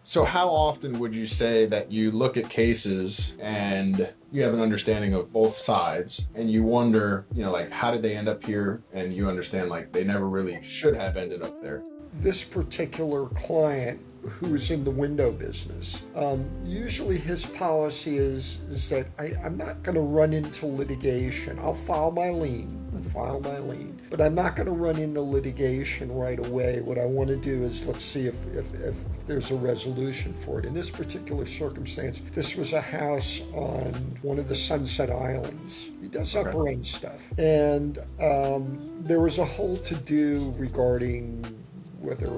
So how often would you say that you look at cases and you have an understanding of both sides and you wonder, like how did they end up here? And you understand like they never really should have ended up there. This particular client who's in the window business, usually his policy is that I'm not going to run into litigation. I'll file my lien, but I'm not going to run into litigation right away. What I want to do is let's see if there's a resolution for it. In this particular circumstance, this was a house on one of the Sunset Islands. He does upper end stuff. And there was a whole to-do regarding whether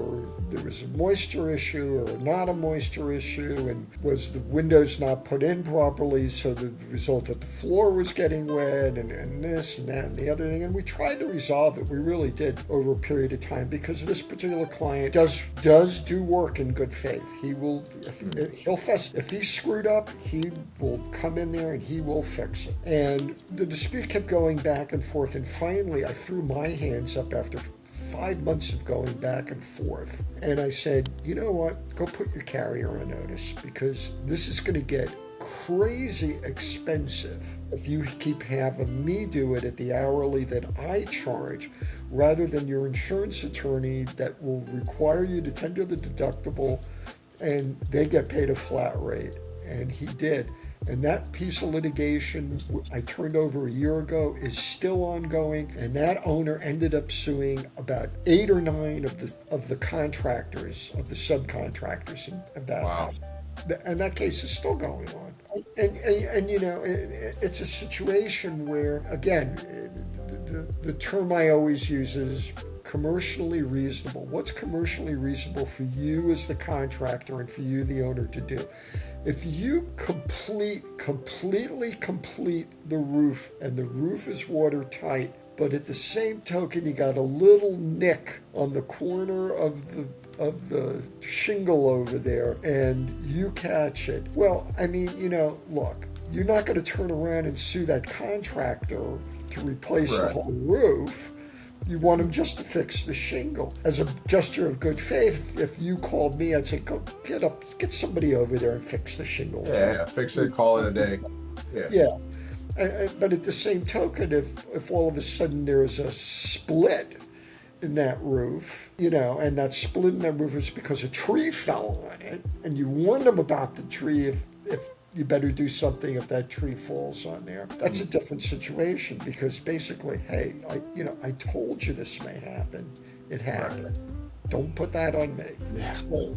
there was a moisture issue or not a moisture issue, and was the windows not put in properly, so the result that the floor was getting wet, and this and that and the other thing. And we tried to resolve it. We really did over a period of time, because this particular client does do work in good faith. He will, if he's screwed up, he will come in there and he will fix it. And the dispute kept going back and forth, and finally I threw my hands up after 5 months of going back and forth. And I said, you know what, go put your carrier on notice, because this is going to get crazy expensive if you keep having me do it at the hourly that I charge, rather than your insurance attorney that will require you to tender the deductible and they get paid a flat rate. And he did. And that piece of litigation I turned over a year ago is still ongoing, and that owner ended up suing about 8 or 9 of the contractors, of the subcontractors in that house. And that case is still going on. And it's a situation where, again, the term I always use is commercially reasonable. What's commercially reasonable for you as the contractor and for you, the owner, to do? If you completely complete the roof, and the roof is watertight, but at the same token you got a little nick on the corner of the shingle over there, and you catch it, well, I mean, look, you're not going to turn around and sue that contractor to replace the whole roof. You want him just to fix the shingle. As a gesture of good faith, if you called me, I'd say, go get somebody over there and fix the shingle. Yeah, fix it, call it a day. Yeah. But at the same token, if all of a sudden there's a split in that roof, and that split in that roof is because a tree fell on it, and you warn them about the tree, if you better do something if that tree falls on there. That's a different situation, because basically, hey, I told you this may happen. It happened. Right. Don't put that on me. Yeah. So,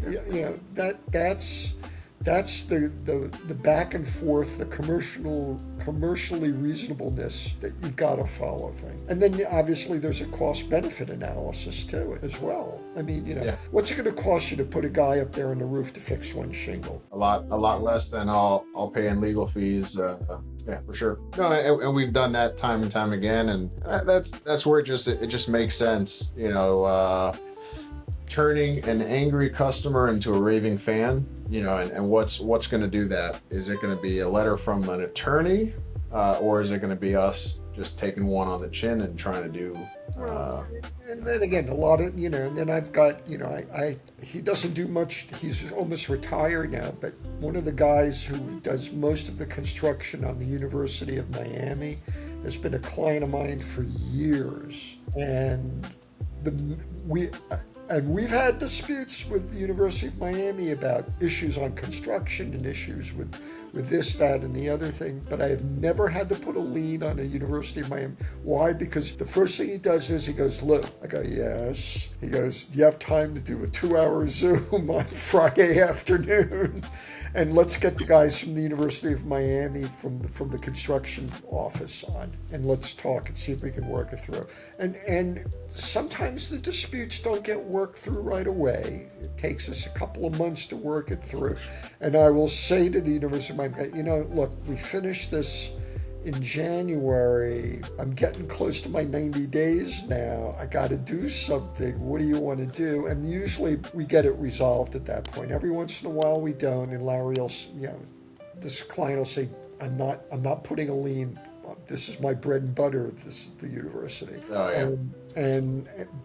that's the back and forth, the commercially reasonableness that you've got to follow thing. And then obviously there's a cost benefit analysis to it as well. I mean, what's it going to cost you to put a guy up there on the roof to fix one shingle? A lot less than I'll pay in legal fees. Yeah, for sure. No, and we've done that time and time again, and that's where it just makes sense. Turning an angry customer into a raving fan, and what's going to do that? Is it going to be a letter from an attorney, or is it going to be us just taking one on the chin and trying to do? And then again, a lot of and then I've got he doesn't do much. He's almost retired now, but one of the guys who does most of the construction on the University of Miami has been a client of mine for years, and we've had disputes with the University of Miami about issues on construction and issues with this, that, and the other thing, but I have never had to put a lien on the University of Miami. Why? Because the first thing he does is he goes, look, I go, yes. He goes, do you have time to do a 2-hour Zoom on Friday afternoon? And let's get the guys from the University of Miami from the construction office on, and let's talk and see if we can work it through. And sometimes the disputes don't get worked through right away. It takes us a couple of months to work it through. And I will say to the University of Miami, look, we finished this in January. I'm getting close to my 90 days now. I got to do something. What do you want to do? And usually we get it resolved at that point. Every once in a while we don't. And Larry will, this client will say, I'm not putting a lien. This is my bread and butter. This is the university. Oh yeah.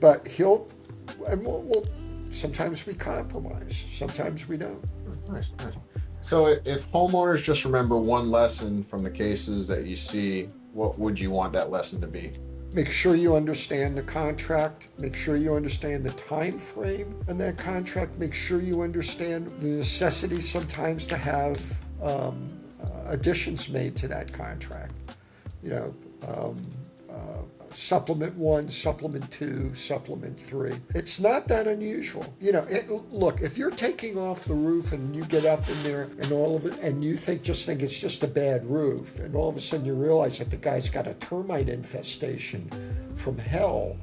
But we'll sometimes we compromise, sometimes we don't. Nice, nice. So if homeowners just remember one lesson from the cases that you see, what would you want that lesson to be? Make sure you understand the contract. Make sure you understand the time frame in that contract. Make sure you understand the necessity sometimes to have additions made to that contract. You know, supplement 1, supplement 2, supplement 3. It's not that unusual. You know, look, if you're taking off the roof and you get up in there and all of it, and you just think it's just a bad roof, and all of a sudden you realize that the guy's got a termite infestation from hell.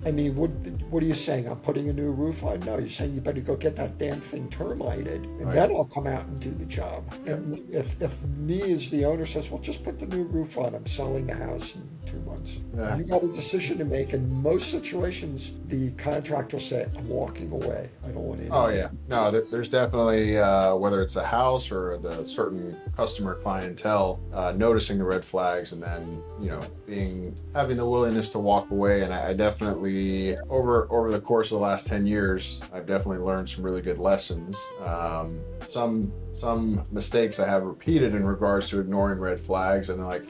I mean, what are you saying? I'm putting a new roof on? No, you're saying you better go get that damn thing termited, and then I'll come out and do the job. And if me as the owner says, well, just put the new roof on, I'm selling the house in 2 months. Yeah. You got a decision to make. In most situations, the contractor will say, I'm walking away. I don't want anything. Oh, yeah. No, there's definitely, whether it's a house or the certain customer clientele, noticing the red flags and then, you know, having the willingness to walk away. And I definitely, over the course of the last 10 years, I've definitely learned some really good lessons. Some mistakes I have repeated in regards to ignoring red flags, and they're like,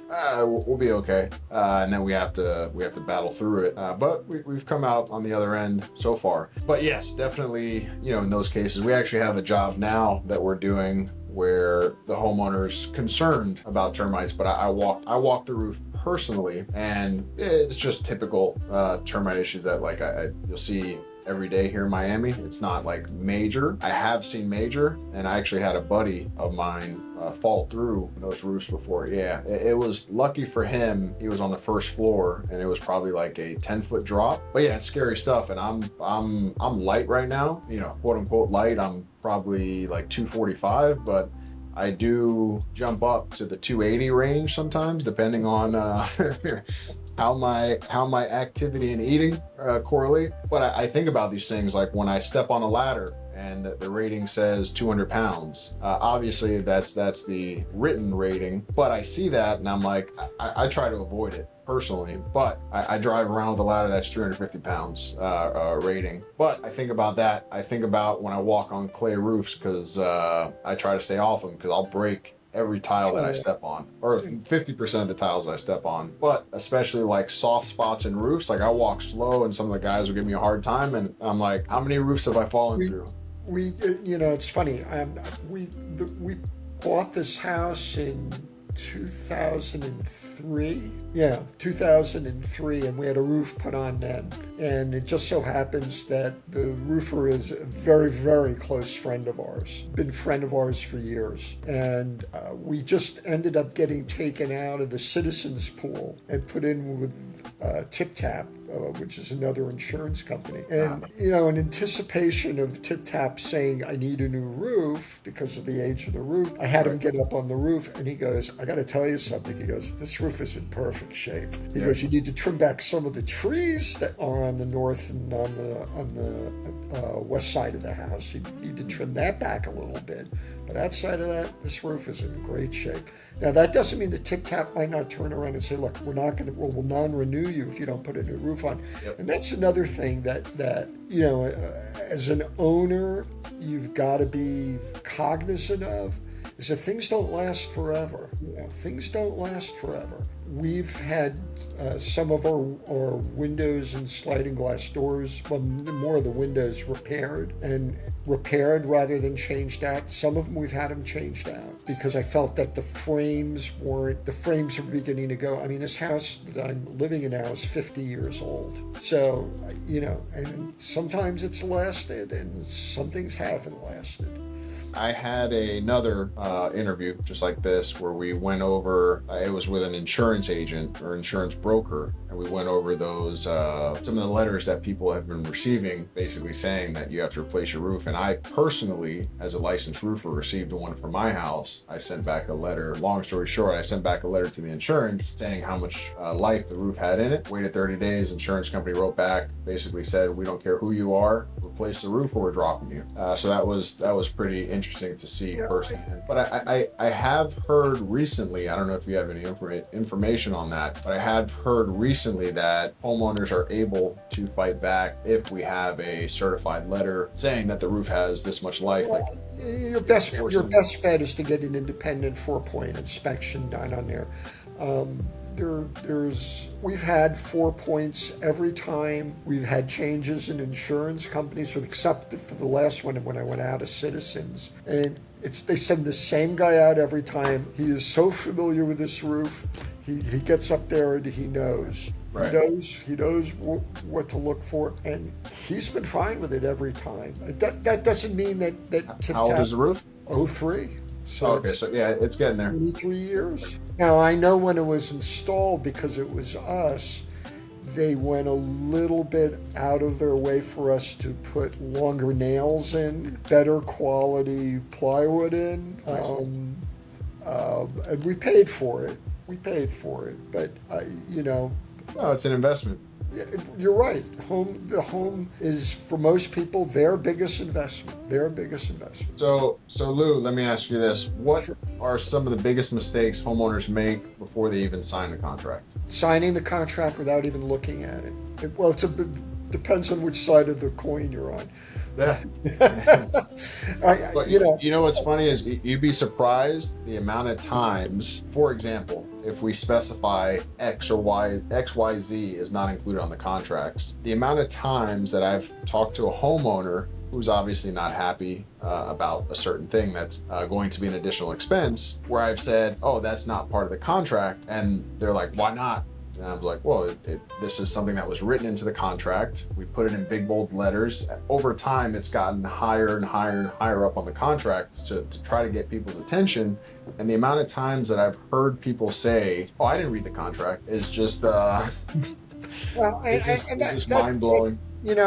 we'll be okay, and then we have to battle through it. But we've come out on the other end so far. But yes, definitely, you know, in those cases, we actually have a job now that we're doing where the homeowner's concerned about termites, but I walk the roof personally, and it's just typical termite issues that like you'll see every day here in Miami. It's not like major. I have seen major, and I actually had a buddy of mine fall through those roofs before. Yeah, it was lucky for him. He was on the first floor, and it was probably like a 10-foot drop. But yeah, it's scary stuff. And I'm light right now. You know, quote unquote light. I'm probably like 245, but I do jump up to the 280 range sometimes, depending on how my activity and eating correlate. But I think about these things like when I step on a ladder and the rating says 200 pounds. Obviously, that's the written rating, but I see that and I'm like, I try to avoid it personally, but I drive around with a ladder that's 350 pounds rating. But I think about that. I think about when I walk on clay roofs, because I try to stay off them, because I'll break every tile that I step on, or 50% of the tiles I step on. But especially like soft spots in roofs, like I walk slow and some of the guys will give me a hard time, and I'm like, how many roofs have I fallen through? You know, it's funny. We bought this house in 2003. Yeah, 2003, and we had a roof put on then. And it just so happens that the roofer is a very, very close friend of ours. Been a friend of ours for years. And we just ended up getting taken out of the citizens pool and put in with Tip Tap, which is another insurance company. And, you know, in anticipation of Tip Tap saying, I need a new roof because of the age of the roof, I had him get up on the roof, and he goes, I got to tell you something. He goes, this roof is in perfect shape. He goes, you need to trim back some of the trees that are on the north and on the west side of the house. You need to trim that back a little bit. But outside of that, this roof is in great shape. Now, that doesn't mean that Tip Tap might not turn around and say, look, we'll non-renew you if you don't put a new roof on. Yep. And that's another thing that you know, as an owner, you've got to be cognizant of, is that things don't last forever. You know, things don't last forever. We've had some of our windows and sliding glass doors, well, more of the windows repaired rather than changed out. Some of them we've had them changed out because I felt that the frames were beginning to go. I mean, this house that I'm living in now is 50 years old. So, you know, and sometimes it's lasted and some things haven't lasted. I had another interview just like this where we went over, it was with an insurance agent or insurance broker, and we went over those, some of the letters that people have been receiving basically saying that you have to replace your roof. And I personally, as a licensed roofer, received one for my house. I sent back a letter. Long story short, I sent back a letter to the insurance saying how much life the roof had in it. Waited 30 days. Insurance company wrote back, basically said, we don't care who you are, replace the roof or we're dropping you. So that was pretty interesting to see Yeah, firsthand. But I have heard recently, I don't know if you have any information on that, but I have heard recently that homeowners are able to fight back if we have a certified letter saying that the roof has this much life. well, your best bet is to get an independent 4-point inspection done on there. We've had 4 points every time we've had changes in insurance companies, except for the last one when I went out of Citizens, and they send the same guy out every time. He is so familiar with this roof. He gets up there and he knows. Right. He knows what to look for, and he's been fine with it every time. That doesn't mean that How old is the roof? 03. So okay, so yeah, it's getting there. 23 years. Now, I know when it was installed, because it was us, they went a little bit out of their way for us to put longer nails in, better quality plywood in, and we paid for it. But, No, it's an investment. you're right. The home is, for most people, their biggest investment. So Lou, let me ask you this: what are some of the biggest mistakes homeowners make before they even sign the contract? Signing the contract without even looking at it. Well, depends on which side of the coin you're on. Yeah. But you know what's funny is you'd be surprised the amount of times, for example, if we specify X or Y, XYZ is not included on the contracts, the amount of times that I've talked to a homeowner who's obviously not happy about a certain thing that's going to be an additional expense, where I've said, oh, that's not part of the contract, and they're like, why not? And I'm like, well, this is something that was written into the contract. We put it in big bold letters. Over time, it's gotten higher and higher and higher up on the contract to try to get people's attention. And the amount of times that I've heard people say, oh, I didn't read the contract, is just, it's just mind blowing. And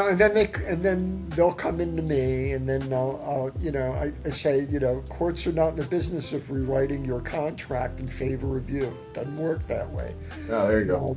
then they'll come into me, and then I say, courts are not in the business of rewriting your contract in favor of you. It doesn't work that way. Oh, there you go.